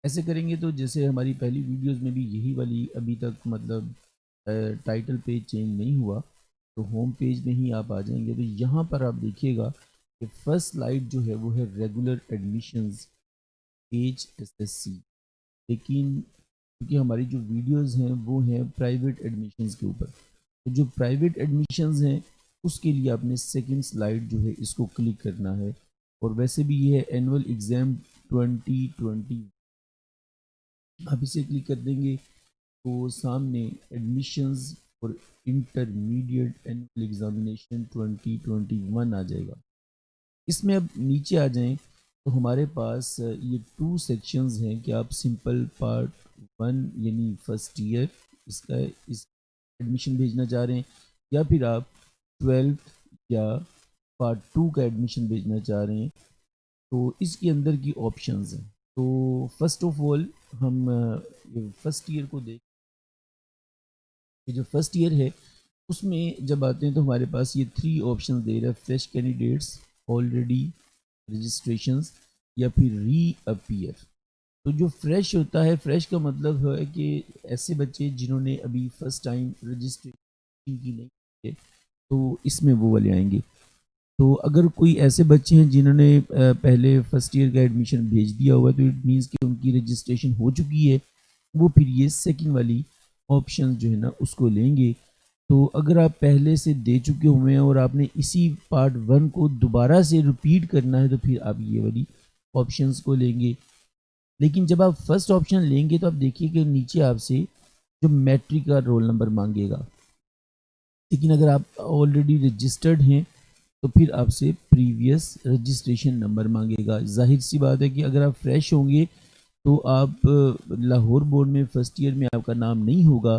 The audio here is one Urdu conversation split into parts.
ایسے کریں گے تو جیسے ہماری پہلی ویڈیوز میں بھی یہی والی ابھی تک مطلب ٹائٹل پیج چینج نہیں ہوا، تو ہوم پیج میں ہی آپ آ جائیں گے، تو یہاں پر آپ دیکھیے گا کہ فرسٹ سلائیڈ جو ہے وہ ہے regular admissions H S S C, لیکن کیونکہ ہماری جو ویڈیوز ہیں وہ ہیں پرائیویٹ ایڈمیشنز کے اوپر، تو جو پرائیویٹ ایڈمیشنز ہیں اس کے لیے آپ نے سیکنڈ سلائیڈ جو ہے اس کو کلک کرنا ہے، اور ویسے بھی یہ ہے اینول ایگزام 2020، آپ اسے کلک کر دیں گے تو سامنے ایڈمیشنز اور انٹرمیڈیٹ اینول ایگزامینیشن 2021 آ جائے گا۔ اس میں اب نیچے آ جائیں تو ہمارے پاس یہ 2 سیکشنز ہیں کہ آپ سمپل پارٹ 1 یعنی فرسٹ ایئر اس کا اس ایڈمیشن بھیجنا چاہ رہے ہیں، یا پھر آپ 12 یا پارٹ 2 کا ایڈمیشن بھیجنا چاہ رہے ہیں، تو اس کے اندر کی آپشنز ہیں۔ تو فرسٹ آف آل ہم فرسٹ ایئر کو دیکھ، جو فرسٹ ایئر ہے اس میں جب آتے ہیں تو ہمارے پاس یہ 3 آپشن دے رہا ہے، فریش کینڈیڈیٹس، آلریڈی رجسٹریشنز، یا پھر ری اپیئر۔ تو جو فریش ہوتا ہے، فریش کا مطلب ہے کہ ایسے بچے جنہوں نے ابھی فرسٹ ٹائم رجسٹریشن کی نہیں کی ہے، تو اس میں وہ والے آئیں گے۔ تو اگر کوئی ایسے بچے ہیں جنہوں نے پہلے فرسٹ ایئر کا ایڈمیشن بھیج دیا ہوا، تو اٹ مینس کہ ان کی رجسٹریشن ہو چکی ہے، وہ پھر یہ سیکنڈ والی آپشن جو ہے نا اس کو لیں گے۔ تو اگر آپ پہلے سے دے چکے ہوئے ہیں اور آپ نے اسی پارٹ 1 کو دوبارہ سے ریپیٹ کرنا ہے، تو پھر آپ یہ والی آپشنز کو لیں گے۔ لیکن جب آپ فرسٹ آپشن لیں گے تو آپ دیکھیے کہ نیچے آپ سے جو میٹرک کا رول نمبر مانگے گا، لیکن اگر آپ آلریڈی رجسٹرڈ ہیں تو پھر آپ سے پریویس رجسٹریشن نمبر مانگے گا۔ ظاہر سی بات ہے کہ اگر آپ فریش ہوں گے تو آپ لاہور بورڈ میں فرسٹ ایئر میں آپ کا نام نہیں ہوگا،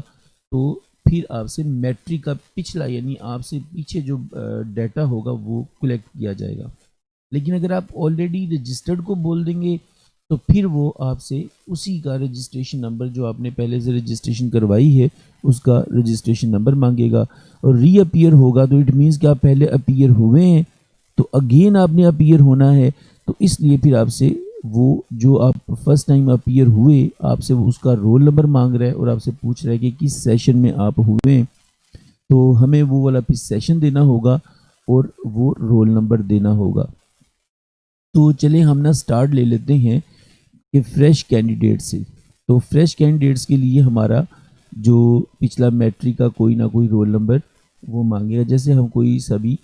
تو پھر آپ سے میٹرک کا پچھلا یعنی آپ سے پیچھے جو ڈیٹا ہوگا وہ کلیکٹ کیا جائے گا۔ لیکن اگر آپ آلریڈی رجسٹرڈ کو بول دیں گے تو پھر وہ آپ سے اسی کا رجسٹریشن نمبر جو آپ نے پہلے سے رجسٹریشن کروائی ہے اس کا رجسٹریشن نمبر مانگے گا، اور ری اپیئر ہوگا تو اٹ مینس کہ آپ پہلے اپیئر ہوئے ہیں تو اگین آپ نے اپیئر ہونا ہے، تو اس لیے پھر آپ سے وہ جو آپ فرسٹ ٹائم اپیئر ہوئے آپ سے وہ اس کا رول نمبر مانگ رہا ہے اور آپ سے پوچھ رہا ہے کہ کس سیشن میں آپ ہوئے ہیں، تو ہمیں وہ والا پھر سیشن دینا ہوگا اور وہ رول نمبر دینا ہوگا۔ تو چلیں ہم نا سٹارٹ لے لیتے ہیں کہ فریش کینڈیڈیٹ سے۔ تو فریش کینڈیڈیٹس کے لیے ہمارا جو پچھلا میٹرک کا کوئی نہ کوئی رول نمبر وہ مانگے گا، جیسے ہم کوئی سبھی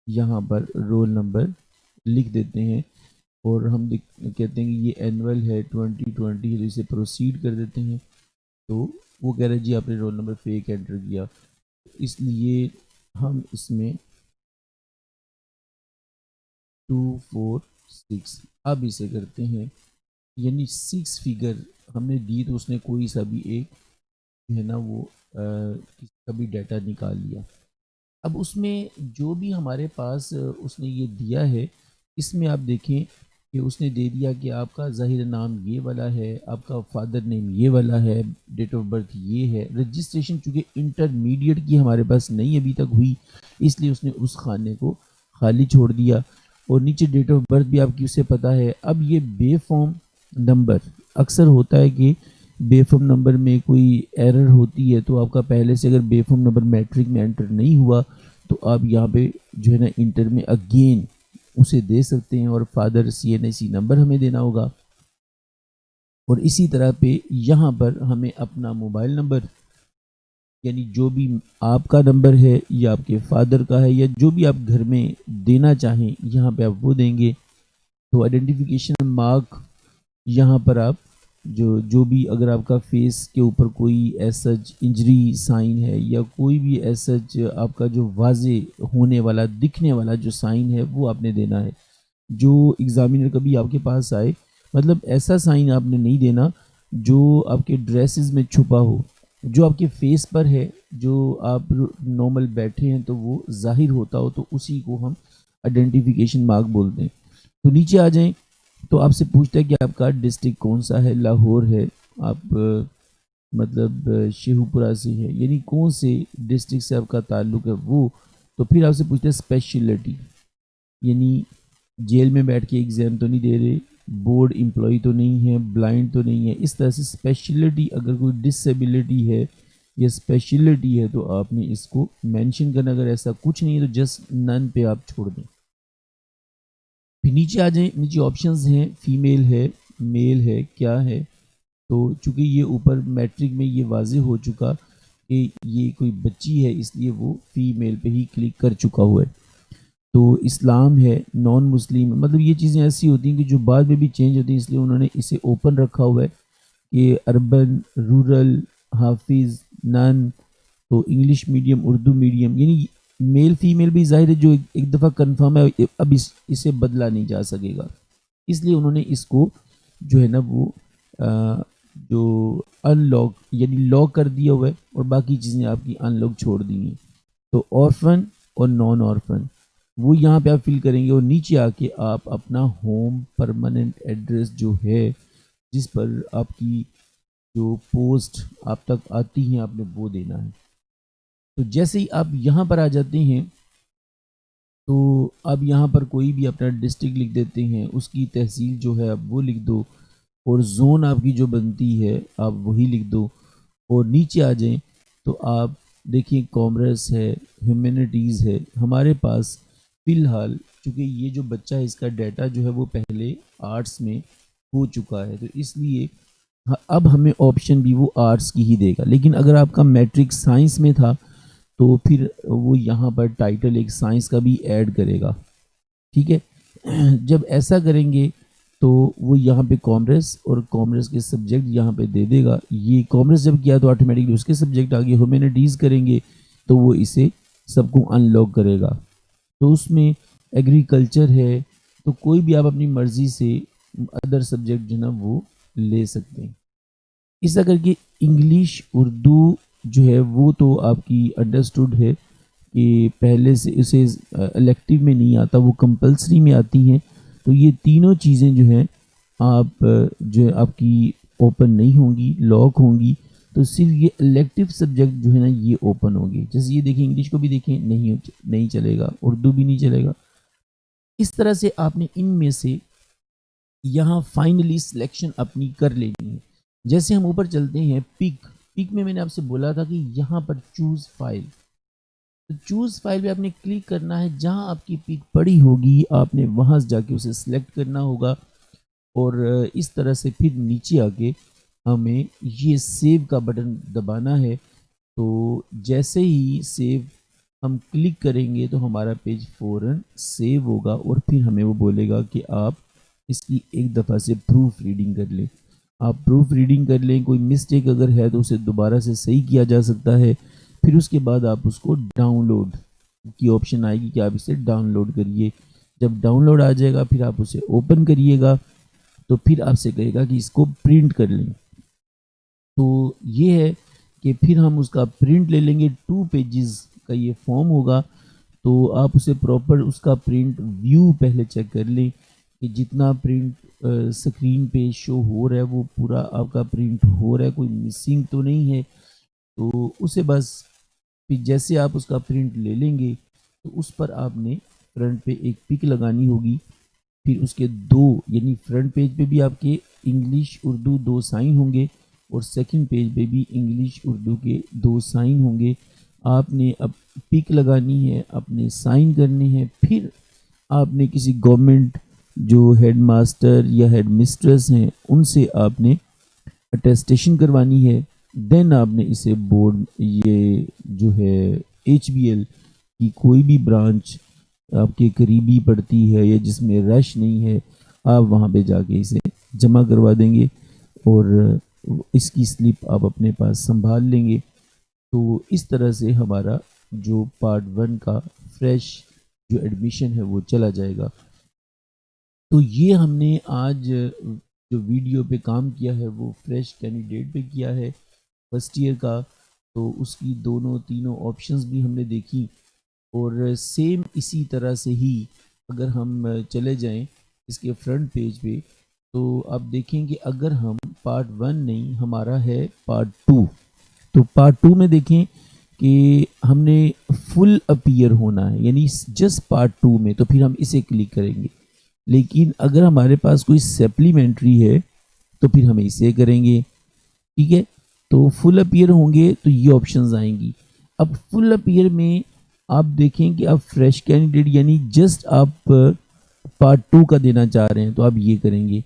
یہاں پر رول نمبر لکھ دیتے ہیں اور ہم کہتے ہیں کہ یہ اینول ہے 2020 ہے، اسے پروسیڈ کر دیتے ہیں، تو وہ کہہ رہے جی آپ نے رول نمبر فیک انٹر کیا، اس لیے ہم اس میں 246 اب اسے کرتے ہیں، یعنی 6 فگر ہم نے دی تو اس نے کوئی سا بھی ایک جو ہے نا وہ کسی کا بھی ڈیٹا نکال لیا۔ اب اس میں جو بھی ہمارے پاس اس نے یہ دیا ہے، اس میں آپ دیکھیں کہ اس نے دے دیا کہ آپ کا ظاہر نام یہ والا ہے، آپ کا فادر نیم یہ والا ہے، ڈیٹ آف برتھ یہ ہے، رجسٹریشن چونکہ انٹرمیڈیٹ کی ہمارے پاس نہیں ابھی تک ہوئی اس لیے اس نے اس خانے کو خالی چھوڑ دیا، اور نیچے ڈیٹ آف برتھ بھی آپ کی اسے پتہ ہے۔ اب یہ بے فارم نمبر اکثر ہوتا ہے کہ بے فارم نمبر میں کوئی ایرر ہوتی ہے، تو آپ کا پہلے سے اگر بے فارم نمبر میٹرک میں انٹر نہیں ہوا تو آپ یہاں پہ جو ہے نا انٹر میں اگین اسے دے سکتے ہیں، اور فادر CNIC نمبر ہمیں دینا ہوگا، اور اسی طرح پہ یہاں پر ہمیں اپنا موبائل نمبر یعنی جو بھی آپ کا نمبر ہے یا آپ کے فادر کا ہے یا جو بھی آپ گھر میں دینا چاہیں یہاں پہ آپ وہ دیں گے۔ تو آئیڈینٹیفیکیشن مارک یہاں پر آپ جو بھی اگر آپ کا فیس کے اوپر کوئی ایسا انجری سائن ہے یا کوئی بھی ایسا آپ کا جو واضح ہونے والا دکھنے والا جو سائن ہے وہ آپ نے دینا ہے۔ جو ایگزامینر کبھی آپ کے پاس آئے مطلب ایسا سائن آپ نے نہیں دینا جو آپ کے ڈریسز میں چھپا ہو، جو آپ کے فیس پر ہے، جو آپ نارمل بیٹھے ہیں تو وہ ظاہر ہوتا ہو، تو اسی کو ہم آئیڈینٹیفیکیشن مارک بولتے ہیں۔ تو نیچے آ جائیں تو آپ سے پوچھتا ہے کہ آپ کا ڈسٹرکٹ کون سا ہے، لاہور ہے، آپ مطلب شیخو پورہ سے ہے، یعنی کون سے ڈسٹرکٹ سے آپ کا تعلق ہے وہ، تو پھر آپ سے پوچھتا ہے اسپیشلٹی، یعنی جیل میں بیٹھ کے ایگزام تو نہیں دے رہے، بورڈ امپلائی تو نہیں ہے، بلائنڈ تو نہیں ہے، اس طرح سے اسپیشلٹی اگر کوئی ڈسیبلٹی ہے یا اسپیشلٹی ہے تو آپ نے اس کو مینشن کرنا، اگر ایسا کچھ نہیں ہے تو جسٹ نن پہ آپ چھوڑ دیں. پھر نیچے آ جائیں، نیچے آپشنز ہیں، فیمیل ہے، میل ہے، کیا ہے. تو چونکہ یہ اوپر میٹرک میں یہ واضح ہو چکا کہ یہ کوئی بچی ہے، اس لیے وہ فیمیل پہ ہی کلک کر چکا ہوا ہے. تو اسلام ہے، نان مسلم، مطلب یہ چیزیں ایسی ہوتی ہیں کہ جو بعد میں بھی چینج ہوتی ہیں، اس لیے انہوں نے اسے اوپن رکھا ہوا ہے کہ اربن، رورل، حافظ، نن، تو انگلش میڈیم، اردو میڈیم، یعنی میل فیمیل بھی ظاہر ہے جو ایک دفعہ کنفرم ہے، اب اسے بدلا نہیں جا سکے گا. اس لیے انہوں نے اس کو جو ہے نا وہ جو ان لاک یعنی لاک کر دیا ہوا ہے، اور باقی چیزیں آپ کی ان لاک چھوڑ دی ہیں. تو آرفن اور نان آرفن وہ یہاں پہ آپ فل کریں گے، اور نیچے آ کے آپ اپنا ہوم پرماننٹ ایڈریس جو ہے جس پر آپ کی جو پوسٹ آپ تک آتی ہیں آپ نے وہ دینا ہے. تو جیسے ہی آپ یہاں پر آ جاتے ہیں تو اب یہاں پر کوئی بھی اپنا ڈسٹرکٹ لکھ دیتے ہیں، اس کی تحصیل جو ہے آپ وہ لکھ دو، اور زون آپ کی جو بنتی ہے آپ وہی لکھ دو. اور نیچے آ جائیں تو آپ دیکھیں کامرس ہے، ہیومینٹیز ہے. ہمارے پاس فی الحال چونکہ یہ جو بچہ ہے اس کا ڈیٹا جو ہے وہ پہلے آرٹس میں ہو چکا ہے، تو اس لیے اب ہمیں آپشن بھی وہ آرٹس کی ہی دے گا. لیکن اگر آپ کا میٹرک سائنس میں تھا تو پھر وہ یہاں پر ٹائٹل ایک سائنس کا بھی ایڈ کرے گا. ٹھیک ہے، جب ایسا کریں گے تو وہ یہاں پہ کامرس اور کامرس کے سبجیکٹ یہاں پہ دے دے گا. یہ کامرس جب کیا تو آٹومیٹکلی اس کے سبجیکٹ آگے. ہیومینٹیز کریں گے تو وہ اسے سب کو ان لاک کرے گا. تو اس میں ایگریکلچر ہے تو کوئی بھی آپ اپنی مرضی سے ادر سبجیکٹ جو نا وہ لے سکتے ہیں. اس طرح کر کے انگلش، اردو جو ہے وہ تو آپ کی انڈرسٹوڈ ہے کہ پہلے سے اسے الیکٹیو میں نہیں آتا، وہ کمپلسری میں آتی ہیں. تو یہ تینوں چیزیں جو ہیں آپ جو ہے آپ کی اوپن نہیں ہوں گی، لاک ہوں گی. تو صرف یہ الیکٹیو سبجیکٹ جو ہے نا یہ اوپن ہوگی. جیسے یہ دیکھیں انگلش کو بھی دیکھیں، نہیں چلے گا، اردو بھی نہیں چلے گا. اس طرح سے آپ نے ان میں سے یہاں فائنلی سلیکشن اپنی کر لینی ہے. جیسے ہم اوپر چلتے ہیں پک میں نے آپ سے بولا تھا کہ یہاں پر چوز فائل، تو چوز فائل پہ آپ نے کلک کرنا ہے. جہاں آپ کی پک پڑی ہوگی آپ نے وہاں جا کے اسے سلیکٹ کرنا ہوگا، اور اس طرح سے پھر نیچے آ کے ہمیں یہ سیو کا بٹن دبانا ہے. تو جیسے ہی سیو ہم کلک کریں گے تو ہمارا پیج فوراً سیو ہوگا، اور پھر ہمیں وہ بولے گا کہ آپ اس کی ایک دفعہ سے پروف ریڈنگ کر لیں. آپ پروف ریڈنگ کر لیں، کوئی مسٹیک اگر ہے تو اسے دوبارہ سے صحیح کیا جا سکتا ہے. پھر اس کے بعد آپ اس کو ڈاؤن لوڈ کی آپشن آئے گی کہ آپ اسے ڈاؤن لوڈ کریے. جب ڈاؤن لوڈ آ جائے گا پھر آپ اسے اوپن کریے گا، تو پھر آپ سے کہے گا کہ اس کو پرنٹ کر لیں. تو یہ ہے کہ پھر ہم اس کا پرنٹ لے لیں گے. 2 پیجز کا یہ فارم ہوگا، تو آپ اسے پراپر اس کا پرنٹ ویو پہلے چیک کر لیں کہ جتنا پرنٹ سکرین پہ شو ہو رہا ہے وہ پورا آپ کا پرنٹ ہو رہا ہے، کوئی مسنگ تو نہیں ہے. تو اسے بس پھر جیسے آپ اس کا پرنٹ لے لیں گے تو اس پر آپ نے فرنٹ پہ ایک پک لگانی ہوگی. پھر اس کے 2 یعنی فرنٹ پیج پہ بھی آپ کے انگلش اردو 2 سائن ہوں گے، اور سیکنڈ پیج پہ بھی انگلش اردو کے 2 سائن ہوں گے. آپ نے اب پک لگانی ہے، اپنے سائن کرنے ہیں. پھر آپ نے کسی گورنمنٹ جو ہیڈ ماسٹر یا ہیڈ مسٹریس ہیں ان سے آپ نے اٹیسٹیشن کروانی ہے. دین آپ نے اسے بورڈ یہ جو ہے HBL کی کوئی بھی برانچ آپ کے قریبی پڑتی ہے یا جس میں رش نہیں ہے، آپ وہاں پہ جا کے اسے جمع کروا دیں گے، اور اس کی سلپ آپ اپنے پاس سنبھال لیں گے. تو اس طرح سے ہمارا جو پارٹ 1 کا فریش جو ایڈمیشن ہے وہ چلا جائے گا. تو یہ ہم نے آج جو ویڈیو پہ کام کیا ہے وہ فریش کینڈیڈیٹ پہ کیا ہے فرسٹ ایئر کا. تو اس کی تینوں آپشنز بھی ہم نے دیکھی، اور سیم اسی طرح سے ہی اگر ہم چلے جائیں اس کے فرنٹ پیج پہ تو آپ دیکھیں کہ اگر ہم پارٹ 1 نہیں ہمارا ہے پارٹ 2، تو پارٹ 2 میں دیکھیں کہ ہم نے فل اپیئر ہونا ہے، یعنی جسٹ پارٹ 2 میں. تو پھر ہم اسے کلک کریں گے. لیکن اگر ہمارے پاس کوئی سپلیمنٹری ہے تو پھر ہم اسے کریں گے. ٹھیک ہے, تو فل اپیئر ہوں گے تو یہ آپشنز آئیں گی. اب فل اپیئر میں آپ دیکھیں کہ آپ فریش کینڈیڈیٹ یعنی جسٹ آپ پارٹ 2 کا دینا چاہ رہے ہیں تو آپ یہ کریں گے.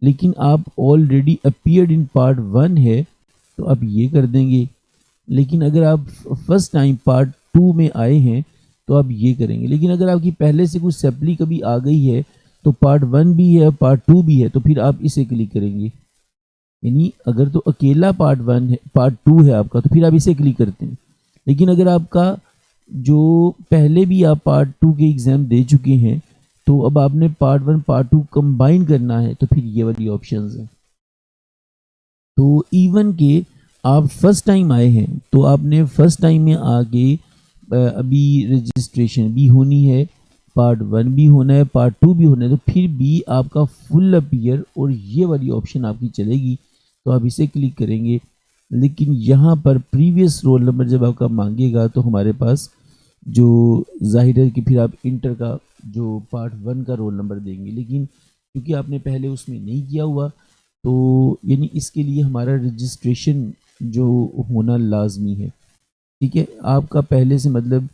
لیکن آپ آلریڈی اپیئرڈ ان پارٹ 1 ہے تو آپ یہ کر دیں گے. لیکن اگر آپ فرسٹ ٹائم پارٹ 2 میں آئے ہیں تو آپ یہ کریں گے. لیکن اگر آپ کی پہلے سے کچھ سپلی کبھی آ گئی ہے تو پارٹ 1 بھی ہے پارٹ 2 بھی ہے تو پھر آپ اسے کلک کریں گے. یعنی اگر تو اکیلا پارٹ 1 ہے پارٹ 2 ہے آپ کا تو پھر آپ اسے کلک کرتے ہیں. لیکن اگر آپ کا جو پہلے بھی آپ پارٹ 2 کے ایگزام دے چکے ہیں تو اب آپ نے پارٹ 1 پارٹ 2 کمبائن کرنا ہے تو پھر یہ والی آپشنز ہیں. تو ایون کہ آپ فرسٹ ٹائم آئے ہیں تو آپ نے فرسٹ ٹائم میں آگے ابھی رجسٹریشن بھی ہونی ہے, پارٹ 1 بھی ہونا ہے, پارٹ 2 بھی ہونا ہے, تو پھر بھی آپ کا فل اپیئر اور یہ والی آپشن آپ کی چلے گی تو آپ اسے کلک کریں گے. لیکن یہاں پر پریویس رول نمبر جب آپ کا مانگے گا تو ہمارے پاس جو ظاہر ہے کہ پھر آپ انٹر کا جو پارٹ 1 کا رول نمبر دیں گے. لیکن کیونکہ آپ نے پہلے اس میں نہیں کیا ہوا تو یعنی اس کے لیے ہمارا رجسٹریشن جو ہونا لازمی ہے. ٹھیک ہے, آپ کا پہلے سے مطلب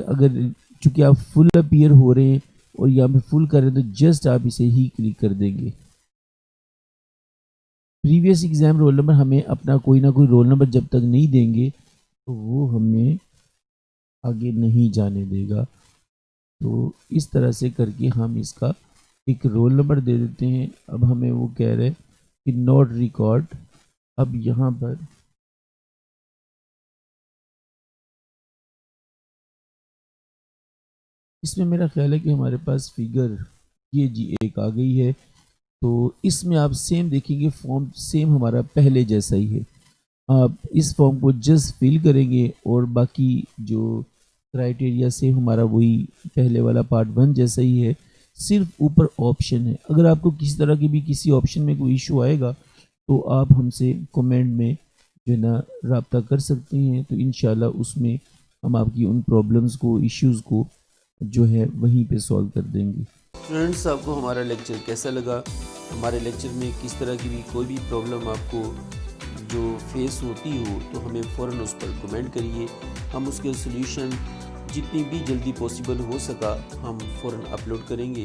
اگر چونکہ آپ فل اپیئر ہو رہے ہیں اور یہاں پہ فل کر رہے ہیں تو جسٹ آپ اسے ہی کلک کر دیں گے. پریویس ایگزام رول نمبر ہمیں اپنا کوئی نہ کوئی رول نمبر جب تک نہیں دیں گے تو وہ ہمیں آگے نہیں جانے دے گا. تو اس طرح سے کر کے ہم اس کا ایک رول نمبر دے دیتے ہیں. اب ہمیں وہ کہہ رہے کہ نوٹ ریکارڈ. اب یہاں پر اس میں میرا خیال ہے کہ ہمارے پاس فگر یہ جی ایک آ گئی ہے. تو اس میں آپ سیم دیکھیں گے فارم سیم ہمارا پہلے جیسا ہی ہے. آپ اس فارم کو جسٹ فل کریں گے اور باقی جو کرائٹیریا سے ہمارا وہی پہلے والا پارٹ 1 جیسا ہی ہے, صرف اوپر آپشن ہے. اگر آپ کو کسی طرح کی بھی کسی آپشن میں کوئی ایشو آئے گا تو آپ ہم سے کومنٹ میں جو ہے نا رابطہ کر سکتے ہیں. تو انشاءاللہ اس میں ہم آپ کی ان پرابلمز کو ایشوز کو جو ہے وہیں پہ سولو کر دیں گے. فرینڈس, آپ کو ہمارا لیکچر کیسا لگا؟ ہمارے لیکچر میں کس طرح کی بھی کوئی بھی پرابلم آپ کو جو فیس ہوتی ہو تو ہمیں فوراً اس پر کمنٹ کریے. ہم اس کے سلیوشن جتنی بھی جلدی پاسبل ہو سکا ہم فوراً اپلوڈ کریں گے.